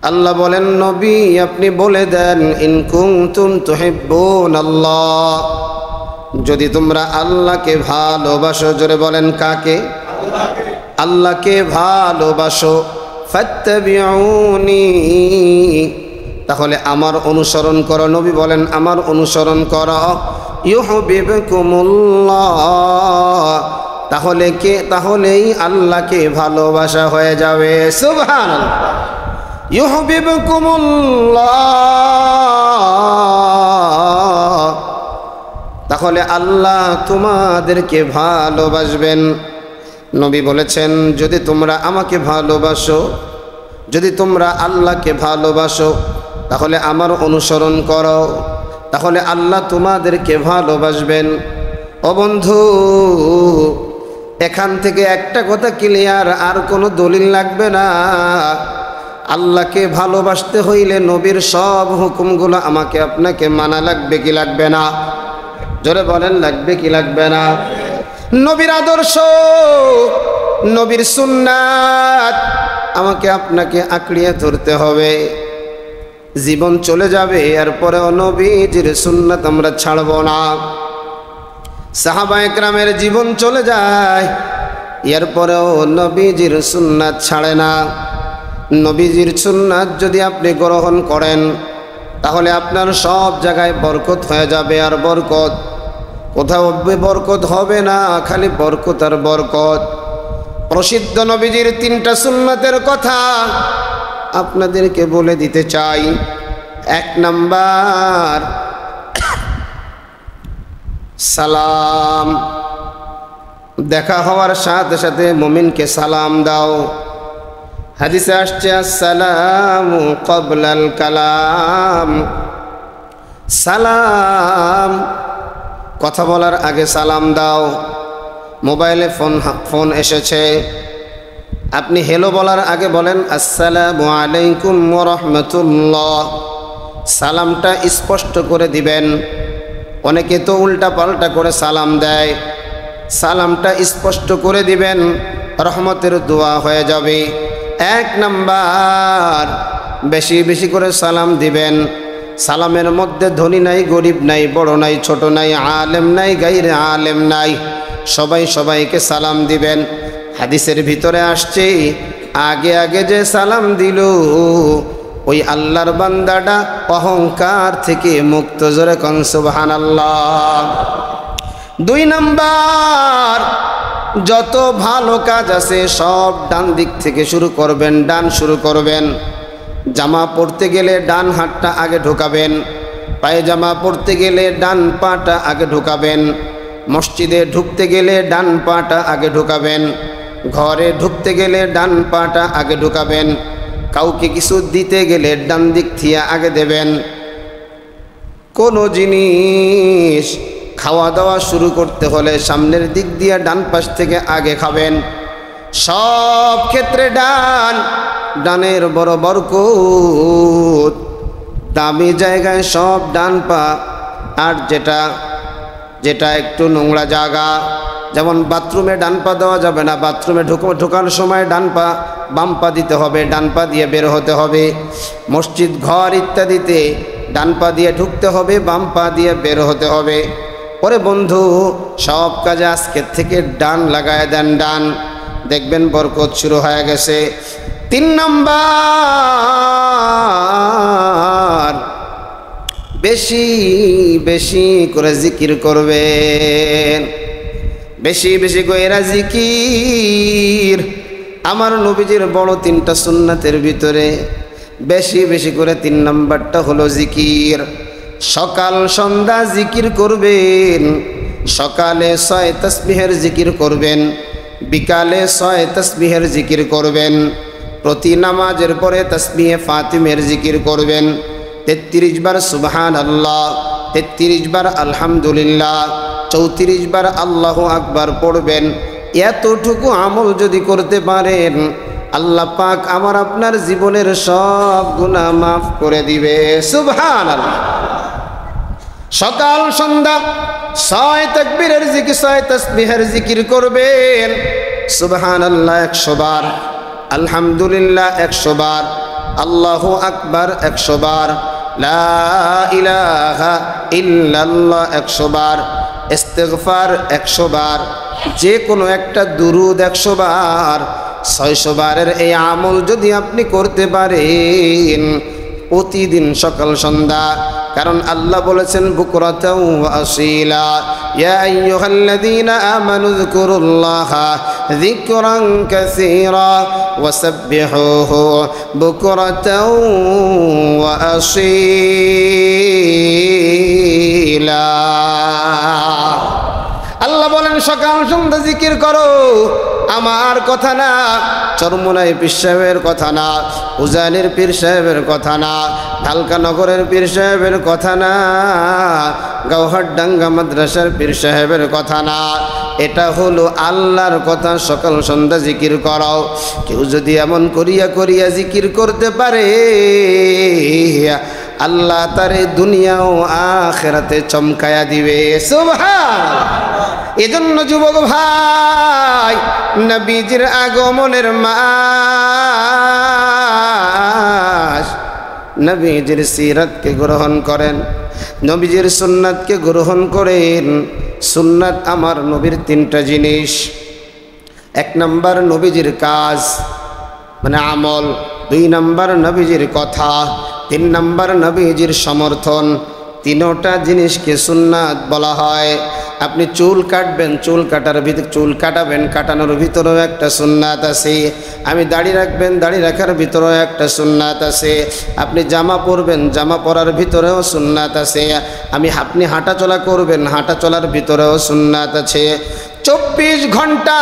আল্লাহ বলেন, নবী আপনি বলে দেন, ইন কুনতুম তুহিব্বুনাল্লাহ, যদি তোমরা আল্লাহকে ভালোবাসো। জোরে বলেন, কাকে? আল্লাহকে ভালোবাসো। ফাত্তাবিউনি, তাহলে আমার অনুসরণ করো। নবী বলেন, আমার অনুসরণ করো। ইউহিব্বুকুমুল্লাহ, তাহলেই আল্লাহকে ভালোবাসা হয়ে যাবে। সুবহানাল্লাহ। ইউহিব্বুকুমুল্লাহ, তাহলে আল্লাহ তোমাদেরকে ভালোবাসবেন। নবী বলেছেন, যদি তোমরা আমাকে ভালোবাসো, যদি তোমরা আল্লাহকে ভালোবাসো, তাহলে আমার অনুসরণ করো, তাহলে আল্লাহ তোমাদেরকে ভালোবাসবেন। ও বন্ধু, এখান থেকে একটা কথা ক্লিয়ার, আর কোনো দলিল লাগবে না। আল্লাহকে ভালোবাসতে হইলে নবীর সব হুকুমগুলো আমাকে আপনাকে মানা লাগবে কি লাগবে না? জোরে বলেন, লাগবে কি লাগবে না? নবীর আদর্শ, নবীর সুন্নাত আমাকে আপনাকে আঁকড়িয়ে ধরতে হবে। জীবন চলে যাবে, এরপরেও নবীজির সুন্নাত আমরা ছাড়ব না। সাহাবায়ে কেরামের জীবন চলে যায়, এরপরেও নবীজির সুন্নাত ছাড়ে না। নবীজির সুন্নাত যদি আপনি গ্রহণ করেন, তাহলে আপনার সব জায়গায় বরকত হয়ে যাবে। আর বরকত কোথাও বরকত হবে না, খালি বরকত আর বরকত। প্রসিদ্ধ নবীজির 3টা সুন্নাতের কথা আপনাদেরকে বলে দিতে চাই। 1 নাম্বার, সালাম। দেখা হওয়ার সাথে সাথে মুমিনকে সালাম দাও। হাদিসে আসছে, আসসালামু ক্বাবলাল কালাম, সালাম কথা বলার আগে সালাম দাও। মোবাইলে ফোন এসেছে, আপনি হেলো বলার আগে বলেন আসসালামু আলাইকুম ওয়া রাহমাতুল্লাহ। সালামটা স্পষ্ট করে দিবেন। অনেকে তো উল্টা পাল্টা করে সালাম দেয়, সালামটা স্পষ্ট করে দিবেন, রহমতের দোয়া হয়ে যাবে। 1 নাম্বার, বেশি বেশি করে সালাম দিবেন। সালামের মধ্যে ধনী নাই, গরিব নাই, বড় নাই, ছোট নাই, আলেম নাই, গায়রে আলেম নাই, সবাই সবাইকে সালাম দিবেন। হাদিসের ভিতরে আসছে, আগে আগে যে সালাম দিল ওই আল্লাহর বান্দাটা অহংকার থেকে মুক্ত। জোরে কোন সুবহানাল্লাহ। 2 নাম্বার, যত ভালো কাজ আছে সব ডান দিক থেকে শুরু করবেন, ডান শুরু করবেন। জামা পরতে গেলে ডান হাতটা আগে ঢোকাবেন, পায়জামা পরতে গেলে ডান পাটা আগে ঢোকাবেন, মসজিদে ঢুকতে গেলে ডান পাটা আগে ঢোকাবেন, ঘরে ঢুকতে গেলে ডান পাটা আগে ঢোকাবেন, কাউকে কিছু দিতে গেলে ডান দিক থেকে আগে দেবেন। কোনো জিনিস খাওয়া দাওয়া শুরু করতে হলে সামনের দিক দিয়ে ডান পাশ থেকে আগে খাবেন। সব ক্ষেত্রে ডানের বড় বরকত। দামি জায়গায় সব ডান পা, আর যেটা একটু নোংরা জায়গা, যেমন বাথরুমে ডান পা দেওয়া যাবে না, বাথরুমে ঢোকার সময় ডান পা বাম পা দিতে হবে, ডান পা দিয়ে বের হতে হবে। মসজিদ ঘর ইত্যাদিতে ডান পা দিয়ে ঢুকতে হবে, বাম পা দিয়ে বের হতে হবে। ওরে বন্ধু, সব কাজে আজকের থেকে ডান লাগায় দেন, ডান, দেখবেন বরকত শুরু হয়ে গেছে। 3 নাম্বার, বেশি বেশি করে জিকির করবেন, বেশি বেশি করে জিকির। আমার নবীজির বড় 3টা সুন্নাতের ভিতরে বেশি বেশি করে 3 নাম্বারটা হলো জিকির। সকাল সন্ধ্যা জিকির করবেন। সকালে 6 তাসবিহের জিকির করবেন, বিকালে 6 তাসবিহের জিকির করবেন। প্রতি নামাজের পরে তাসবিহে ফাতিমের জিকির করবেন। 33 বার সুবহানাল্লাহ, 33 বার আলহামদুলিল্লাহ, 34 বার আল্লাহু আকবার পড়বেন। এতটুকু আমল যদি করতে পারেন, আল্লাহ পাক আমার আপনার জীবনের সব গুনাহ মাফ করে দিবে। সুবহানাল্লাহ। সকাল সন্ধ্যা 6 তাকবীরের জিকির, 6 তাসবিহের জিকির করবেন। সুবহানাল্লাহ 100 বার, আলহামদুলিল্লাহ 100 বার, আল্লাহু আকবার 100 বার, লা ইলাহা ইল্লাল্লাহ 100 বার, ইস্তিগফার 100 বার, যে কোনো একটা দুরুদ 100 বার, 600 বারের এই আমল যদি আপনি করতে পারেন প্রতিদিন সকাল সন্ধ্যা। কারণ আল্লাহ বলেছেন বুকরাতাও ওয়া আসীলা, ইয়া আইয়ুহাল্লাযীনা আমানু যকুরুল্লাহা যিকরান কাসীরা ওয়া সাব্বিহুহু বুকরাতাও ওয়া আসীলা। আল্লাহ বলেন সকাল সন্ধ্যা জিকির করো। আমার কথা না, চরমোনাই পীর সাহেবের কথা না, উজানির পীর সাহেবের কথা না, ঢালকা নগরের পীর সাহেবের কথা না, গাওহারডাঙ্গা মাদ্রাসার পীর সাহেবের কথা না, এটা হলো আল্লাহর কথা। সকাল সন্ধ্যা জিকির করো। কেউ যদি এমন করিয়া করিয়া জিকির করতে পারে আল্লাহ তারে দুনিয়া ও আখিরাতে চমকায়া দিবে। সুবহানাল্লাহ। এজন্য যুবক ভাই, নবীজির আগমনের মাস, নবীজির সিরাতকে গ্রহণ করেন, নবীজির সুন্নাতকে গ্রহণ করেন। সুন্নাত আমার নবীর 3টা জিনিস। 1 নাম্বার নবীজির কাজ মানে আমল, 2 নাম্বার নবীজির কথা, 3 নাম্বার নবীজির সমর্থন। 3টা জিনিসকে সুন্নাত বলা হয়। আপনি চুল কাটবেন, চুল কাটার ভিতরে চুল কাটাবেন, কাটানোর ভিতরেও একটা সুন্নাত আছে। আমি দাড়ি রাখবেন, দাড়ি রাখার ভিতরেও একটা সুন্নাত আছে। আপনি জামা পরবেন, জামা পরার ভিতরেও সুন্নাত আছে। আপনি হাঁটা চলা করবেন, হাঁটা চলার ভিতরেও সুন্নাত আছে। 24 ঘন্টা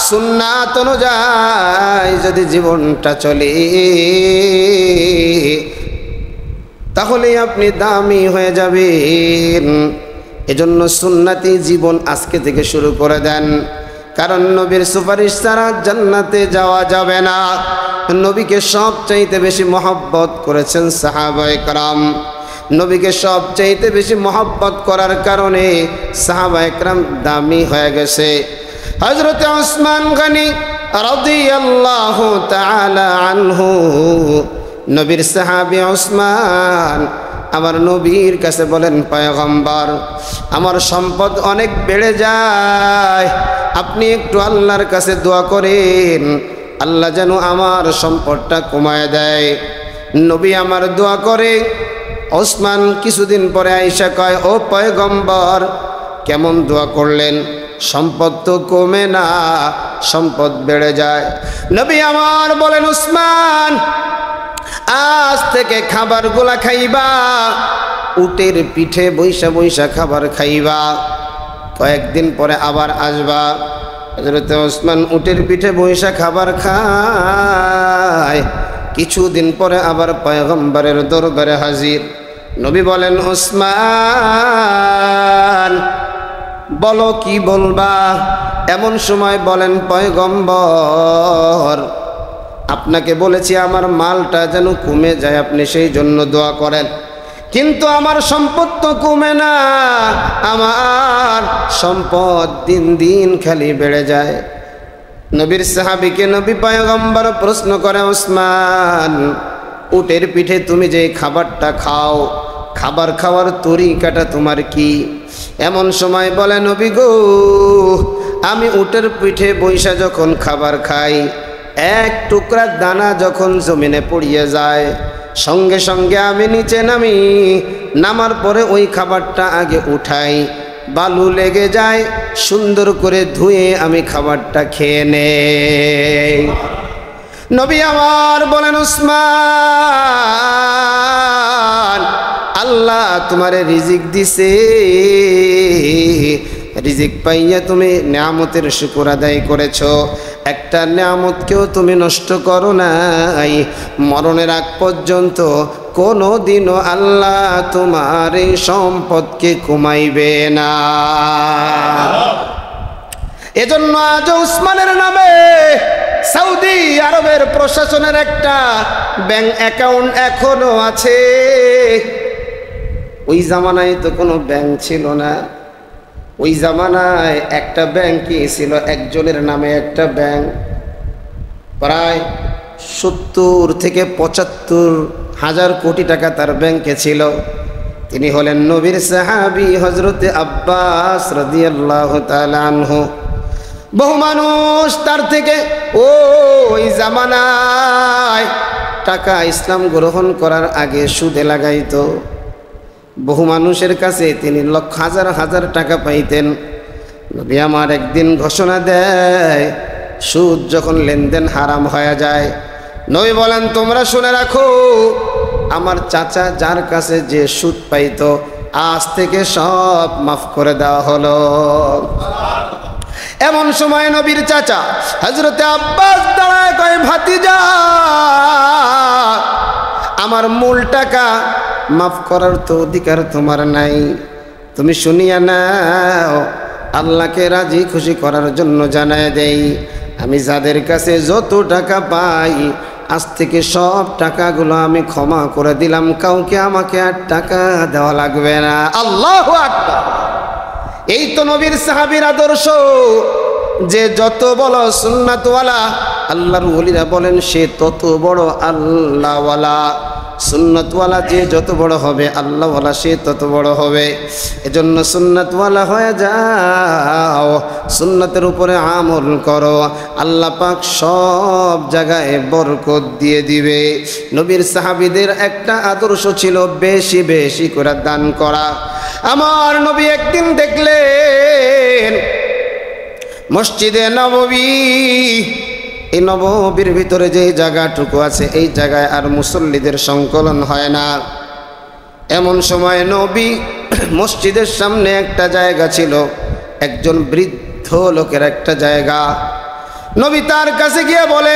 সুন্নাত অনুযায়ী যদি জীবনটা চলে তাহলে আপনি দামি হয়ে যাবেন। এজন্য সুন্নতি জীবন আজকে থেকে শুরু করে দেন। কারণ নবীর সুপারিশ ছাড়া জান্নাতে যাওয়া যাবে না। নবীকে সবচাইতে বেশি মহব্বত করেছেন সাহাবায়ে কেরাম। নবীকে সবচাইতে বেশি মহব্বত করার কারণে সাহাবায়ে কেরাম দামি হয়ে গেছে। হযরত ওসমান গনি রাদিয়াল্লাহু তাআলা আনহু, নবীর সাহাবী ওসমান আমার নবীর কাছে বলেন, পয়গম্বর আমার সম্পদ অনেক বেড়ে যায়, আপনি একটু আল্লাহর কাছে দোয়া করেন আল্লাহ যেন আমার সম্পদটা কমায় দেয়। নবী আমার দোয়া করে। ওসমান কিছুদিন পরে আয়েশা কয়, ও পয়গম্বর কেমন দোয়া করলেন? সম্পদ তো কমে না, সম্পদ বেড়ে যায়। নবী আমার বলেন, ওসমান আজ থেকে খাবারগুলা খাইবা, উটের পিঠে বৈশা বৈশা খাবার খাইবা, কয়েকদিন পরে আবার আসবা। হযরত ওসমান উটের পিঠে বৈশা খাবার খায়। কিছুদিন পরে আবার পয়গম্বরের দরবারে হাজির। নবী বলেন, ওসমান বলো কি বলবা? এমন সময় বলেন, পয়গম্বর আপনাকে বলেছি আমার মালটা যেন কমে যায়, আপনি সেই জন্য দোয়া করেন। কিন্তু আমার সম্পদ তো কমে না, আমার সম্পদ দিন দিন খালি বেড়ে যায়। নবীর সাহাবীকে নবী পয়গম্বর প্রশ্ন করে, ওসমান উটের পিঠে তুমি যে খাবারটা খাও, খাবার খাওয়ার তরিকাটা তোমার কি? এমন সময় বলে, নবী গো আমি উটের পিঠে বৈশা যখন খাবার খাই, এক টুকরা দানা যখন জমিনে পড়িয়ে যায় সঙ্গে সঙ্গে আমি নিচে নামি, নামার পরে ওই খাবারটা আগে উঠাই, বালু লেগে যায়, সুন্দর করে ধুয়ে আমি খাবারটা খেয়ে নেই। নবী আমার বলেন, ওসমান আল্লাহ তোমারে রিজিক দিছে, রিজিক পাইয়া তুমি নিয়ামতের শুকর আদায় করেছো, একটা নিয়ামতকেও তুমি নষ্ট করো নাই। মরণের আগ পর্যন্ত কোনো দিনও আল্লাহ তোমার এই সম্পদকে কমাইবে না। এজন্য আজ উসমানের নামে সৌদি আরবের প্রশাসনের একটা ব্যাংক অ্যাকাউন্ট এখনো আছে। ওই জামানায় তো কোনো ব্যাংক ছিল না, ওই জামানায় একটা ব্যাংকই ছিল, একজনের নামে একটা ব্যাংক। প্রায় 70 থেকে 75 হাজার কোটি টাকা তার ব্যাংকে ছিল। তিনি হলেন নবীর সাহাবী হযরতে আব্বাস রাদিয়াল্লাহু তাআলা আনহু। বহু মানুষ তার থেকে ওই জামানায় টাকা ইসলাম গ্রহণ করার আগে সুদে লাগাইতো। বহু মানুষের কাছে তিনি লক্ষ হাজার হাজার টাকা পাইতেন। নবী আমার একদিন ঘোষণা দেয়, সুদ যখন লেনদেন হারাম হয়ে যায়, নবী বলেন তোমরা শুনে রাখো, আমার চাচা যার কাছে যে সুদ পাইতো আজ থেকে সব মাফ করে দেওয়া হলো। এমন সময় নবীর চাচা হযরতে আব্বাস দাঁড়ায় কয়, ভাতিজা আমার মূল টাকা মাফ করার তো অধিকার তোমার নাই, তুমি শুনিয়া নাও, আল্লাহকে রাজি খুশি করার জন্য জানায় দেই, আমি যাদের কাছে যত টাকা পাই আজ থেকে সব টাকাগুলো আমি ক্ষমা করে দিলাম, কাউকে আমাকে আর টাকা দেওয়া লাগবে না। আল্লাহু আকবার। এই তো নবীর সাহাবীর আদর্শ, যে যত বড় সুন্নাতওয়ালা, আল্লাহর ওলিরা বলেন সে তত বড় আল্লাহওয়ালা। সুন্নতওয়ালা যে যত বড় হবে, আল্লাহওয়ালা সে তত বড় হবে। এজন্য সুন্নতওয়ালা হয়ে যাও, সুন্নতের উপরে আমল করো, আল্লাহ পাক সব জায়গায় বরকত দিয়ে দিবে। নবীর সাহাবীদের একটা আদর্শ ছিল বেশি বেশি করে দান করা। আমার নবী একদিন দেখলেন মসজিদে নববী, এই নববীর ভিতরে যে জায়গাটুকু আছে এই জায়গায় আর মুসল্লিদের সংকলন হয় না। এমন সময় নবী মসজিদের সামনে একটা জায়গা ছিল, একজন বৃদ্ধ লোকের একটা জায়গা। নবী তার কাছে গিয়ে বলে,